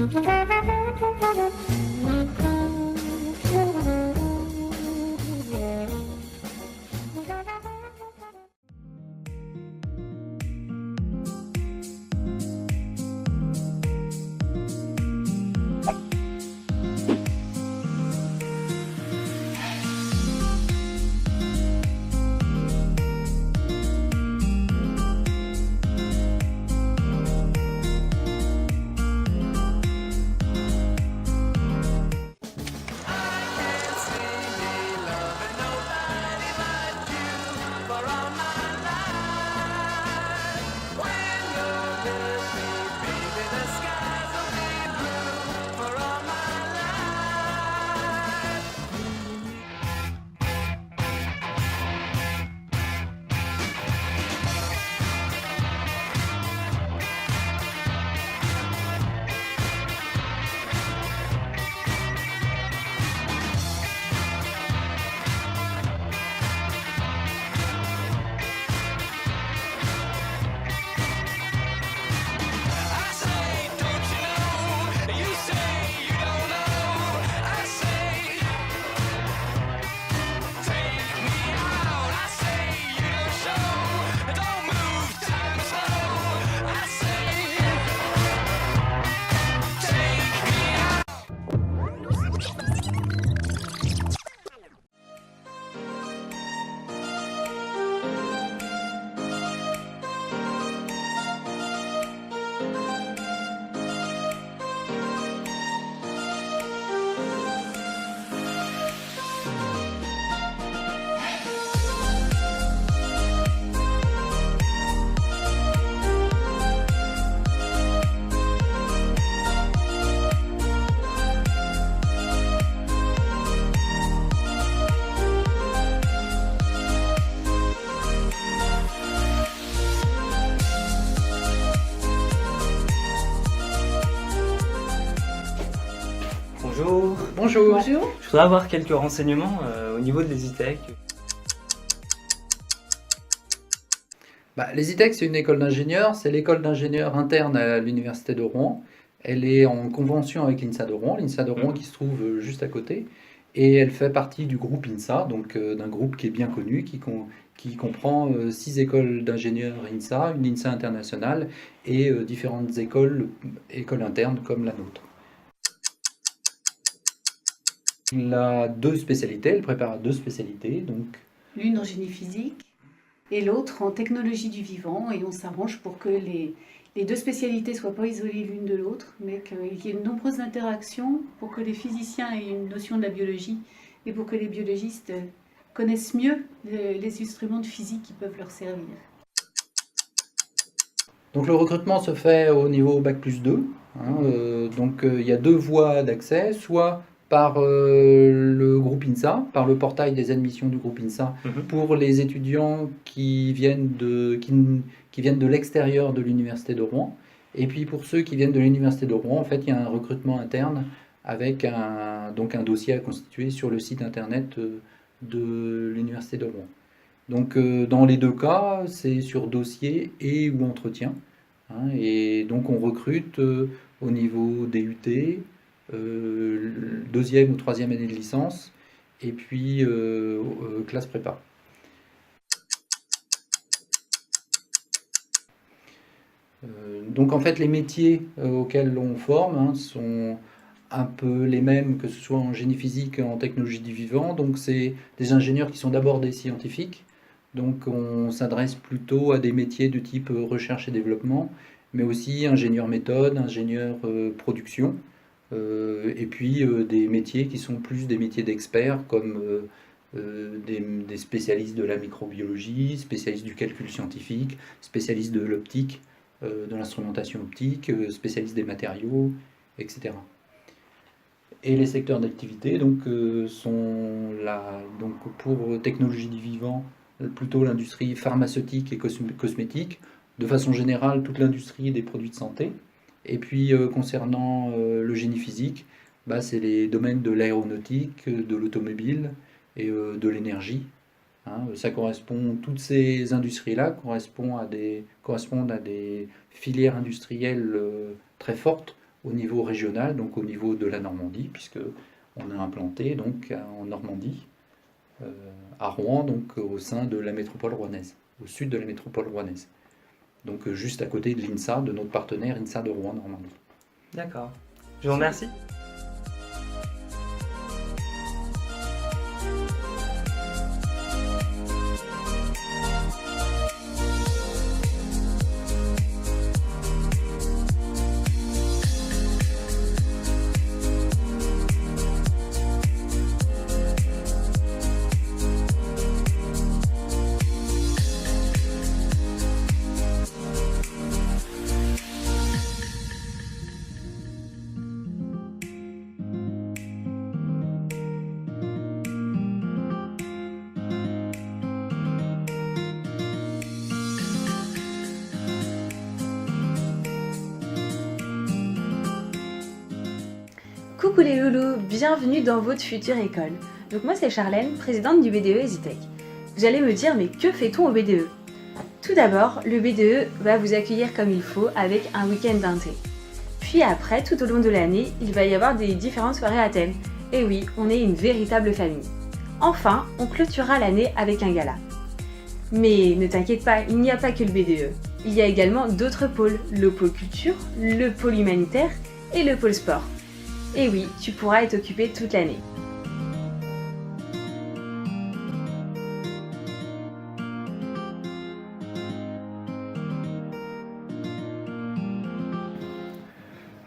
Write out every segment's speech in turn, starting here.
Bonjour. Bonjour. Bonjour. Je voudrais avoir quelques renseignements au niveau de l'ESITEC. L'ESITEC, c'est une école d'ingénieurs, c'est l'école d'ingénieurs interne à l'Université de Rouen. Elle est en convention avec l'INSA de Rouen qui se trouve juste à côté. Et elle fait partie du groupe INSA, donc d'un groupe qui est bien connu, qui comprend 6 écoles d'ingénieurs INSA, une INSA internationale et différentes écoles internes comme la nôtre. Il a 2 spécialités, elle prépare 2 spécialités. Donc L'une en génie physique et l'autre en technologie du vivant. Et on s'arrange pour que les 2 spécialités ne soient pas isolées l'une de l'autre, mais qu'il y ait de nombreuses interactions pour que les physiciens aient une notion de la biologie et pour que les biologistes connaissent mieux les instruments de physique qui peuvent leur servir. Donc le recrutement se fait au niveau Bac+2. Il y a 2 voies d'accès, soit par le groupe INSA, par le portail des admissions du groupe INSA, pour les étudiants qui viennent de l'extérieur de l'Université de Rouen. Et puis pour ceux qui viennent de l'Université de Rouen, en fait, il y a un recrutement interne avec un dossier à constituer sur le site internet de l'Université de Rouen. Donc dans les 2 cas, c'est sur dossier et ou entretien. Et donc on recrute au niveau DUT, deuxième ou troisième année de licence, et puis classe prépa. Donc en fait les métiers auxquels l'on forme sont un peu les mêmes que ce soit en génie physique, en technologie du vivant. Donc c'est des ingénieurs qui sont d'abord des scientifiques. Donc on s'adresse plutôt à des métiers de type recherche et développement, mais aussi ingénieur méthode, ingénieur production, et puis des métiers qui sont plus des métiers d'experts, comme des spécialistes de la microbiologie, spécialistes du calcul scientifique, spécialistes de l'optique, de l'instrumentation optique, spécialistes des matériaux, etc. Et les secteurs d'activité sont là, donc pour technologie du vivant, plutôt l'industrie pharmaceutique et cosmétique, de façon générale toute l'industrie des produits de santé. Et puis concernant le génie physique, c'est les domaines de l'aéronautique, de l'automobile et de l'énergie. Ça correspond, toutes ces industries-là correspondent à des filières industrielles très fortes au niveau régional, donc au niveau de la Normandie, puisque on a implanté donc en Normandie, à Rouen, donc au sein de la métropole rouennaise, au sud de la métropole rouennaise. Donc juste à côté de l'INSA, de notre partenaire INSA de Rouen Normandie. D'accord. Je vous remercie. Coucou les loulous, bienvenue dans votre future école. Donc moi c'est Charlène, présidente du BDE EasyTech. Vous allez me dire mais que fait-on au BDE? Tout d'abord, le BDE va vous accueillir comme il faut avec un week-end d'inté. Puis après, tout au long de l'année, il va y avoir des différentes soirées à thème. Et oui, on est une véritable famille. Enfin, on clôturera l'année avec un gala. Mais ne t'inquiète pas, il n'y a pas que le BDE. Il y a également d'autres pôles, le pôle culture, le pôle humanitaire et le pôle sport. Et oui, tu pourras être occupé toute l'année.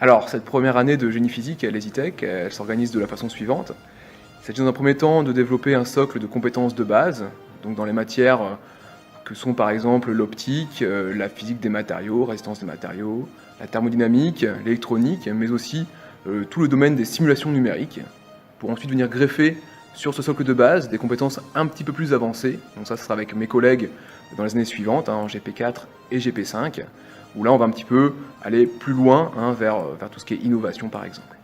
Alors, cette première année de génie physique à l'EasyTech, elle s'organise de la façon suivante. Il s'agit dans un premier temps de développer un socle de compétences de base, donc dans les matières que sont par exemple l'optique, la physique des matériaux, résistance des matériaux, la thermodynamique, l'électronique, mais aussi tout le domaine des simulations numériques, pour ensuite venir greffer sur ce socle de base des compétences un petit peu plus avancées. Donc ça sera avec mes collègues dans les années suivantes, en GP4 et GP5, où là on va un petit peu aller plus loin vers tout ce qui est innovation par exemple.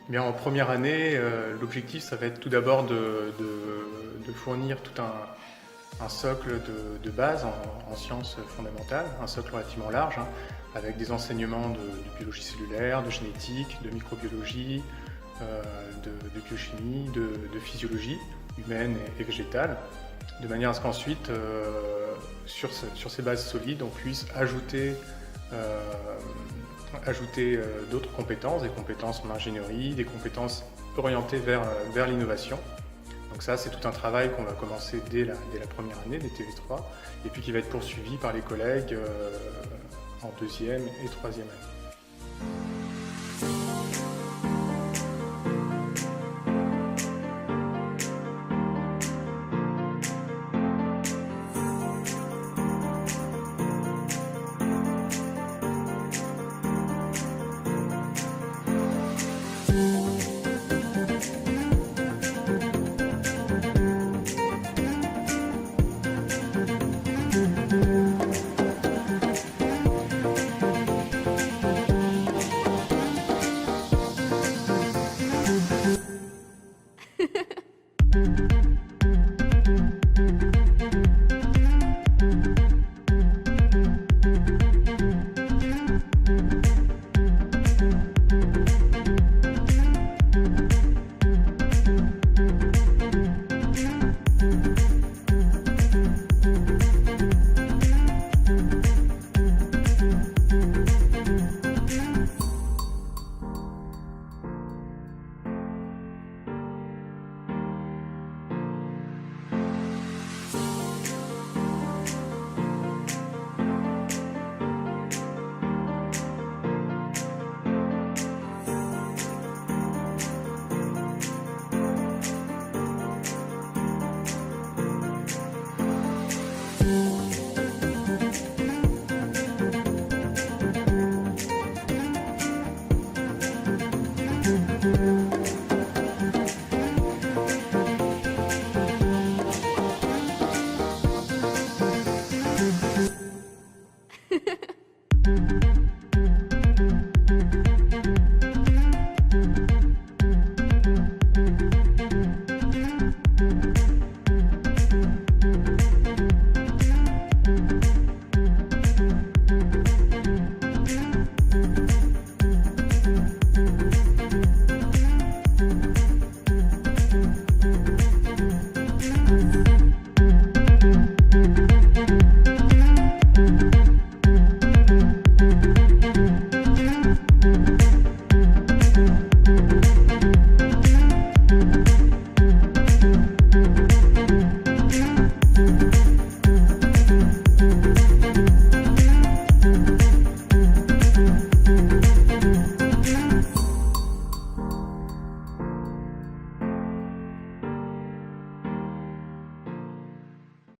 Bien, en première année, l'objectif ça va être tout d'abord de fournir tout un socle de base en sciences fondamentales, un socle relativement large, avec des enseignements de biologie cellulaire, de génétique, de microbiologie, de biochimie, de physiologie humaine et végétale, de manière à ce qu'ensuite, sur ces bases solides, on puisse ajouter d'autres compétences, des compétences en ingénierie, des compétences orientées vers l'innovation. Donc ça, c'est tout un travail qu'on va commencer dès la première année des TV3, et puis qui va être poursuivi par les collègues en deuxième et troisième année.